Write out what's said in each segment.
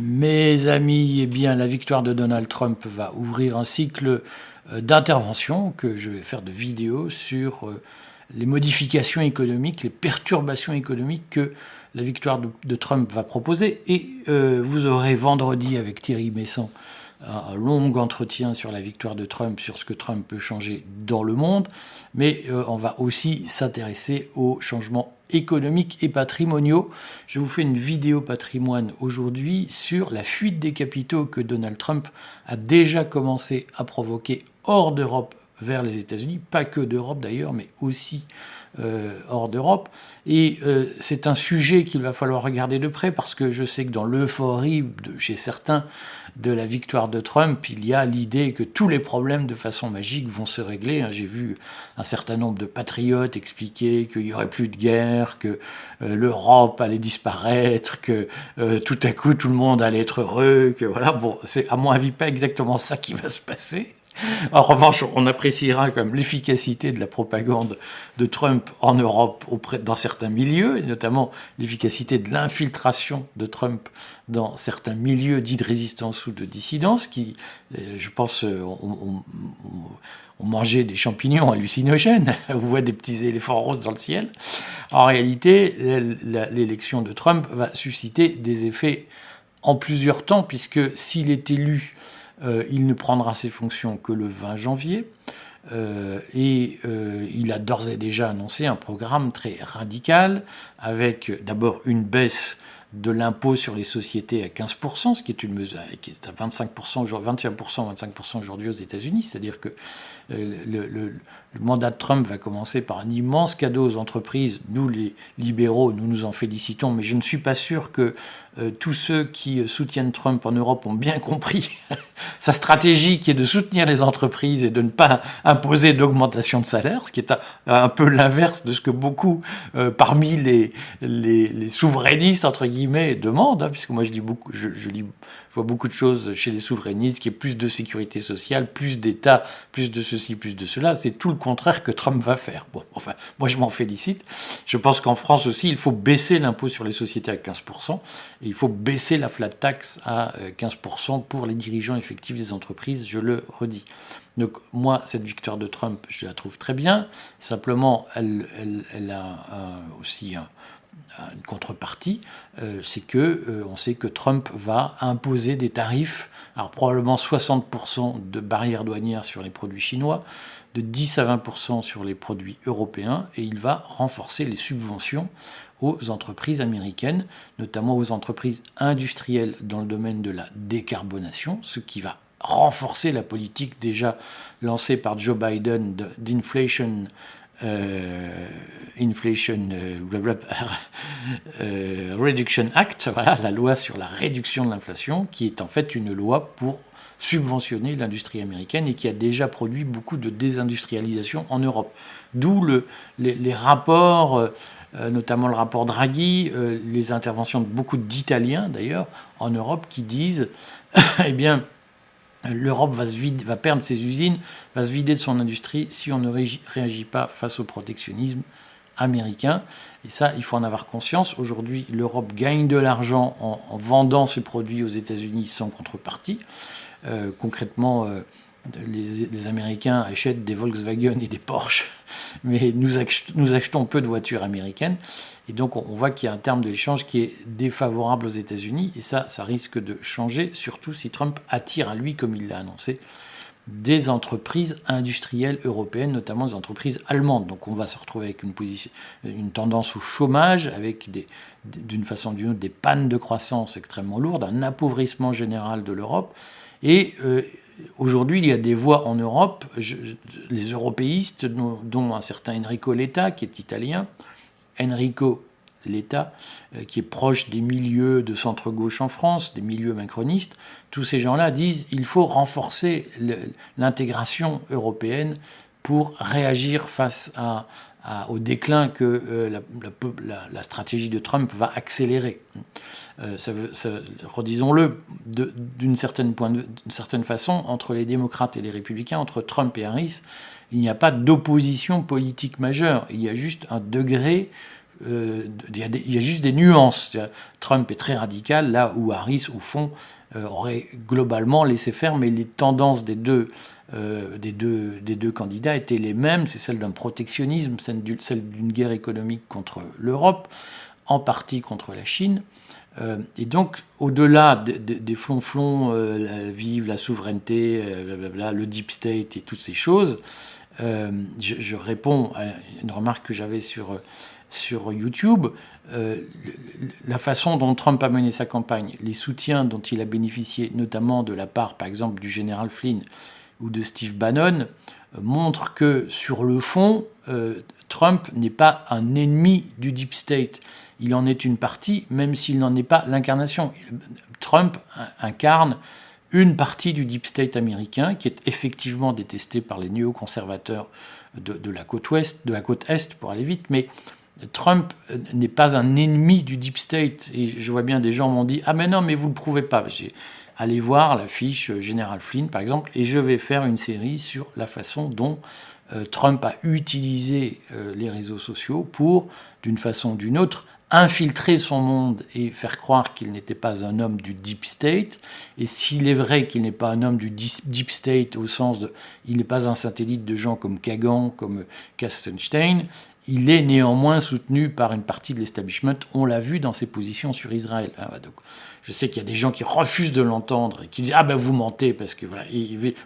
Mes amis, eh bien, la victoire de Donald Trump va ouvrir un cycle d'interventions que je vais faire de vidéos sur les modifications économiques, les perturbations économiques que la victoire de Trump va proposer. Et vous aurez vendredi avec Thierry Messant un long entretien sur la victoire de Trump, sur ce que Trump peut changer dans le monde. Mais on va aussi s'intéresser aux changements économiques et patrimoniaux. Je vous fais une vidéo patrimoine aujourd'hui sur la fuite des capitaux que Donald Trump a déjà commencé à provoquer hors d'Europe vers les États-Unis, pas que d'Europe d'ailleurs, mais aussi hors d'Europe. Et c'est un sujet qu'il va falloir regarder de près parce que je sais que dans l'euphorie chez certains de la victoire de Trump, il y a l'idée que tous les problèmes de façon magique vont se régler. J'ai vu un certain nombre de patriotes expliquer qu'il n'y aurait plus de guerre, que l'Europe allait disparaître, que tout à coup tout le monde allait être heureux, que voilà. Bon, c'est à mon avis pas exactement ça qui va se passer. En revanche, on appréciera comme l'efficacité de la propagande de Trump en Europe dans certains milieux, et notamment l'efficacité de l'infiltration de Trump dans certains milieux dits de résistance ou de dissidence, qui, je pense, ont mangé des champignons hallucinogènes. On voit des petits éléphants roses dans le ciel. En réalité, l'élection de Trump va susciter des effets en plusieurs temps, puisque s'il est élu, il ne prendra ses fonctions que le 20 janvier. Il a d'ores et déjà annoncé un programme très radical, avec d'abord une baisse de l'impôt sur les sociétés à 15%, ce qui est une mesure qui est à 25%, 21%, 25% aujourd'hui aux États-Unis. C'est-à-dire que le mandat de Trump va commencer par un immense cadeau aux entreprises. Nous, les libéraux, nous nous en félicitons, mais je ne suis pas sûr que tous ceux qui soutiennent Trump en Europe ont bien compris sa stratégie qui est de soutenir les entreprises et de ne pas imposer d'augmentation de salaire, ce qui est un peu l'inverse de ce que beaucoup parmi les souverainistes, entre guillemets, demandent, puisque moi je vois beaucoup de choses chez les souverainistes, qui est plus de sécurité sociale, plus d'État, plus de ceci, plus de cela. C'est tout le contraire que Trump va faire. Bon, enfin, moi je m'en félicite. Je pense qu'en France aussi, il faut baisser l'impôt sur les sociétés à 15%, et il faut baisser la flat tax à 15% pour les dirigeants effectifs des entreprises, je le redis. Donc moi, cette victoire de Trump, je la trouve très bien. Simplement, elle a aussi une contrepartie, c'est que on sait que Trump va imposer des tarifs, alors probablement 60% de barrières douanières sur les produits chinois, de 10 à 20% sur les produits européens, et il va renforcer les subventions aux entreprises américaines, notamment aux entreprises industrielles dans le domaine de la décarbonation, ce qui va renforcer la politique déjà lancée par Joe Biden d'inflation Reduction Act, voilà, la loi sur la réduction de l'inflation, qui est en fait une loi pour subventionner l'industrie américaine et qui a déjà produit beaucoup de désindustrialisation en Europe. D'où les rapports, notamment le rapport Draghi, les interventions de beaucoup d'Italiens d'ailleurs en Europe qui disent eh bien, l'Europe va perdre ses usines, va se vider de son industrie si on ne réagit pas face au protectionnisme américain. Et ça, il faut en avoir conscience. Aujourd'hui, l'Europe gagne de l'argent en vendant ses produits aux États-Unis sans contrepartie. Concrètement, les Américains achètent des Volkswagen et des Porsche, mais nous achetons peu de voitures américaines. Et donc, on voit qu'il y a un terme de l'échange qui est défavorable aux États-Unis. Et ça risque de changer, surtout si Trump attire à lui, comme il l'a annoncé, des entreprises industrielles européennes, notamment des entreprises allemandes. Donc, on va se retrouver avec une tendance au chômage, avec d'une façon ou d'une autre des pannes de croissance extrêmement lourdes, un appauvrissement général de l'Europe. Et aujourd'hui, il y a des voix en Europe, les européistes, dont un certain Enrico Letta, qui est italien, Enrico Letta, qui est proche des milieux de centre-gauche en France, des milieux macronistes, tous ces gens-là disent qu'il faut renforcer l'intégration européenne pour réagir face au déclin que la stratégie de Trump va accélérer. Redisons-le, d'une certaine façon, entre les démocrates et les républicains, entre Trump et Harris, il n'y a pas d'opposition politique majeure. Il y a juste un degré il y a juste des nuances. Trump est très radical, là où Harris, au fond, aurait globalement laissé faire, mais les tendances des deux candidats étaient les mêmes. C'est celle d'un protectionnisme, celle d'une guerre économique contre l'Europe, en partie contre la Chine. Et donc, au-delà des flonflons, vive la souveraineté, blablabla, le deep state et toutes ces choses, je réponds à une remarque que j'avais sur YouTube. La façon dont Trump a mené sa campagne, les soutiens dont il a bénéficié, notamment de la part, par exemple, du général Flynn ou de Steve Bannon, montrent que, sur le fond, Trump n'est pas un ennemi du deep state. Il en est une partie, même s'il n'en est pas l'incarnation. Trump incarne une partie du deep state américain, qui est effectivement détestée par les néoconservateurs de la côte ouest, de la côte est, pour aller vite, mais Trump n'est pas un ennemi du deep state. Et je vois bien des gens m'ont dit « Ah mais non, mais vous ne le prouvez pas ». Allez voir la fiche Général Flynn, par exemple, et je vais faire une série sur la façon dont Trump a utilisé les réseaux sociaux pour, d'une façon ou d'une autre, infiltrer son monde et faire croire qu'il n'était pas un homme du deep state. Et s'il est vrai qu'il n'est pas un homme du deep state au sens de... il n'est pas un satellite de gens comme Kagan, comme Kastenstein, il est néanmoins soutenu par une partie de l'establishment. On l'a vu dans ses positions sur Israël. Donc, je sais qu'il y a des gens qui refusent de l'entendre et qui disent « Ah ben vous mentez parce que voilà,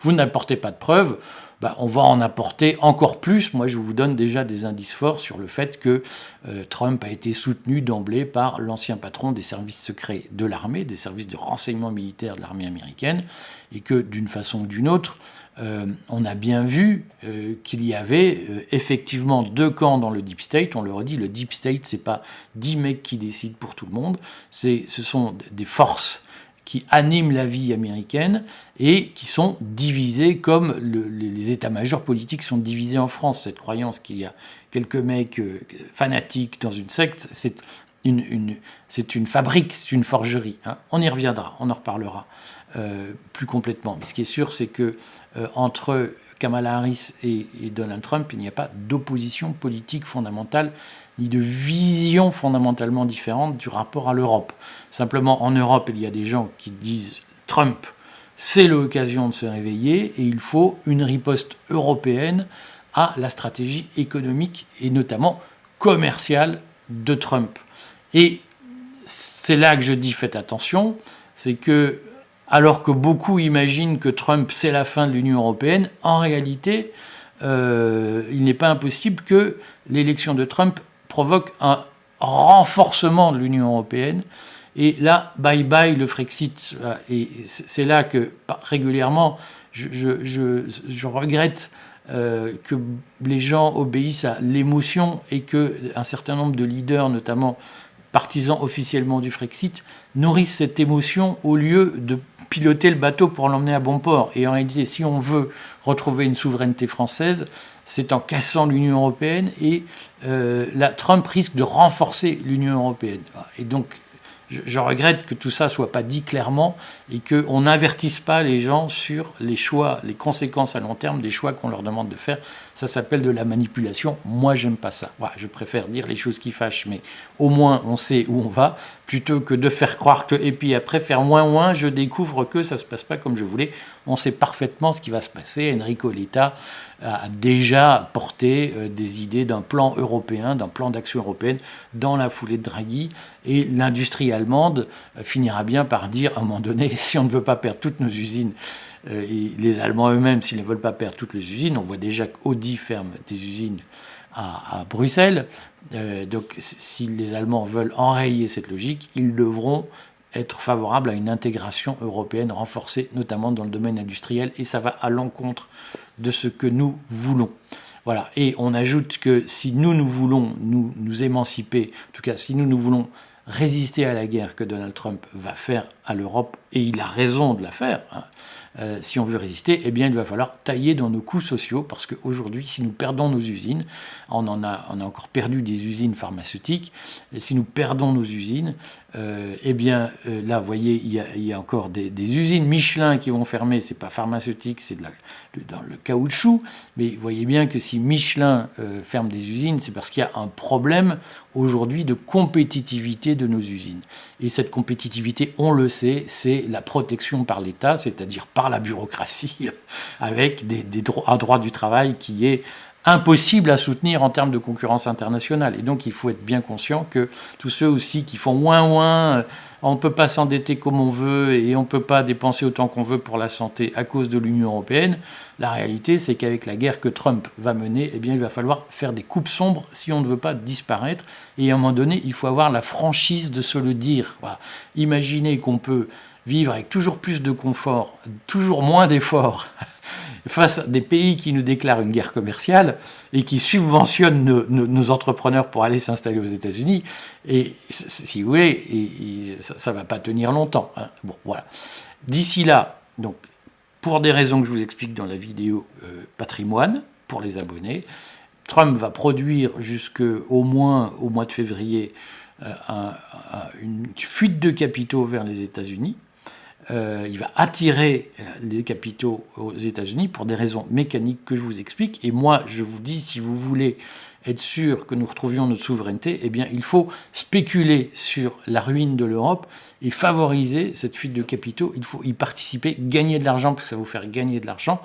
vous n'apportez pas de preuves ». On va en apporter encore plus. Moi, je vous donne déjà des indices forts sur le fait que Trump a été soutenu d'emblée par l'ancien patron des services secrets de l'armée, des services de renseignement militaire de l'armée américaine, et que d'une façon ou d'une autre, on a bien vu qu'il y avait effectivement deux camps dans le deep state. On le redit, le deep state, c'est pas 10 mecs qui décident pour tout le monde. Ce sont des forces qui animent la vie américaine et qui sont divisés comme les états-majors politiques sont divisés en France. Cette croyance qu'il y a quelques mecs fanatiques dans une secte, c'est une fabrique, c'est une forgerie. On y reviendra, on en reparlera plus complètement. Mais ce qui est sûr, c'est que entre Kamala Harris et Donald Trump, il n'y a pas d'opposition politique fondamentale ni de vision fondamentalement différente du rapport à l'Europe. Simplement, en Europe, il y a des gens qui disent « Trump, c'est l'occasion de se réveiller et il faut une riposte européenne à la stratégie économique et notamment commerciale de Trump ». Et c'est là que je dis « faites attention », c'est que alors que beaucoup imaginent que Trump, c'est la fin de l'Union européenne, en réalité, il n'est pas impossible que l'élection de Trump provoque un renforcement de l'Union européenne. Et là, bye bye le Frexit. Et c'est là que régulièrement, je regrette que les gens obéissent à l'émotion et qu'un certain nombre de leaders, notamment partisans officiellement du Frexit, nourrissent cette émotion au lieu de piloter le bateau pour l'emmener à bon port. Et en réalité, si on veut retrouver une souveraineté française, c'est en cassant l'Union européenne et Trump risque de renforcer l'Union européenne. Et donc, je regrette que tout ça ne soit pas dit clairement et qu'on n'avertisse pas les gens sur les choix, les conséquences à long terme des choix qu'on leur demande de faire. Ça s'appelle de la manipulation. Moi, j'aime pas ça. Je préfère dire les choses qui fâchent, mais au moins on sait où on va, plutôt que de faire croire que, et puis après faire moins, je découvre que ça se passe pas comme je voulais. On sait parfaitement ce qui va se passer. Enrico Letta a déjà porté des idées d'un plan européen, d'un plan d'action européenne dans la foulée de Draghi, et l'industrie allemande finira bien par dire à un moment donné, si on ne veut pas perdre toutes nos usines, et les Allemands eux-mêmes, s'ils ne veulent pas perdre toutes les usines, on voit déjà qu'Audi ferme des usines à Bruxelles, donc si les Allemands veulent enrayer cette logique, ils devront être favorables à une intégration européenne renforcée, notamment dans le domaine industriel, et ça va à l'encontre de ce que nous voulons. Voilà. Et on ajoute que si nous voulons nous émanciper, en tout cas si nous voulons résister à la guerre que Donald Trump va faire à l'Europe, et il a raison de la faire, si on veut résister, eh bien il va falloir tailler dans nos coûts sociaux, parce qu'aujourd'hui, si nous perdons nos usines, on a encore perdu des usines pharmaceutiques, et si nous perdons nos usines, eh bien, là, vous voyez, il y a encore des usines Michelin qui vont fermer. C'est pas pharmaceutique, c'est dans le caoutchouc. Mais vous voyez bien que si Michelin ferme des usines, c'est parce qu'il y a un problème aujourd'hui de compétitivité de nos usines. Et cette compétitivité, on le sait, c'est la protection par l'État, c'est-à-dire par la bureaucratie, avec un droit du travail qui est impossible à soutenir en termes de concurrence internationale. Et donc, il faut être bien conscient que tous ceux aussi qui font ouin, on ne peut pas s'endetter comme on veut et on ne peut pas dépenser autant qu'on veut pour la santé à cause de l'Union européenne, la réalité, c'est qu'avec la guerre que Trump va mener, eh bien, il va falloir faire des coupes sombres si on ne veut pas disparaître. Et à un moment donné, il faut avoir la franchise de se le dire. Voilà. Imaginez qu'on peut vivre avec toujours plus de confort, toujours moins d'efforts, face à des pays qui nous déclarent une guerre commerciale et qui subventionnent nos entrepreneurs pour aller s'installer aux États-Unis. Et si vous voulez, ça ne va pas tenir longtemps. Hein. Bon, voilà. D'ici là, donc, pour des raisons que je vous explique dans la vidéo patrimoine, pour les abonnés, Trump va produire jusqu'au moins au mois de février une fuite de capitaux vers les États-Unis. Il va attirer les capitaux aux États-Unis pour des raisons mécaniques que je vous explique. Et moi, je vous dis, si vous voulez être sûr que nous retrouvions notre souveraineté, eh bien, il faut spéculer sur la ruine de l'Europe et favoriser cette fuite de capitaux. Il faut y participer, gagner de l'argent, parce que ça va vous faire gagner de l'argent.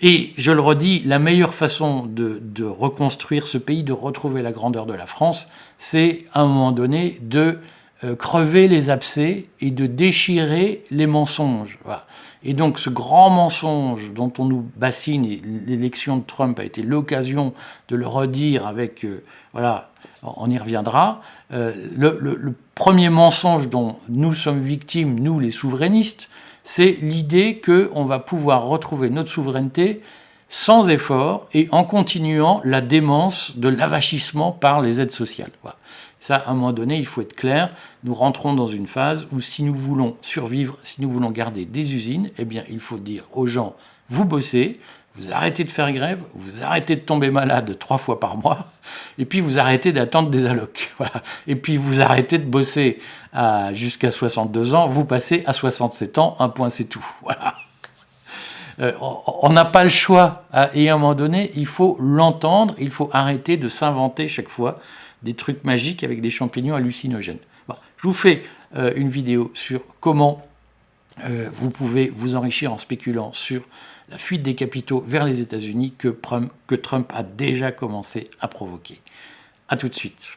Et je le redis, la meilleure façon de reconstruire ce pays, de retrouver la grandeur de la France, c'est à un moment donné de crever les abcès et de déchirer les mensonges. Voilà. Et donc ce grand mensonge dont on nous bassine, et l'élection de Trump a été l'occasion de le redire avec... voilà, on y reviendra. Le premier mensonge dont nous sommes victimes, nous les souverainistes, c'est l'idée qu'on va pouvoir retrouver notre souveraineté sans effort et en continuant la démence de l'avachissement par les aides sociales. Voilà. Ça, à un moment donné, il faut être clair. Nous rentrons dans une phase où si nous voulons survivre, si nous voulons garder des usines, eh bien, il faut dire aux gens, vous bossez, vous arrêtez de faire grève, vous arrêtez de tomber malade 3 fois par mois, et puis vous arrêtez d'attendre des allocs. Voilà. Et puis vous arrêtez de bosser jusqu'à 62 ans, vous passez à 67 ans, un point c'est tout. Voilà. On n'a pas le choix. Et à un moment donné, il faut l'entendre, il faut arrêter de s'inventer chaque fois des trucs magiques avec des champignons hallucinogènes. Bon, je vous fais une vidéo sur comment vous pouvez vous enrichir en spéculant sur la fuite des capitaux vers les États-Unis que Trump a déjà commencé à provoquer. A tout de suite.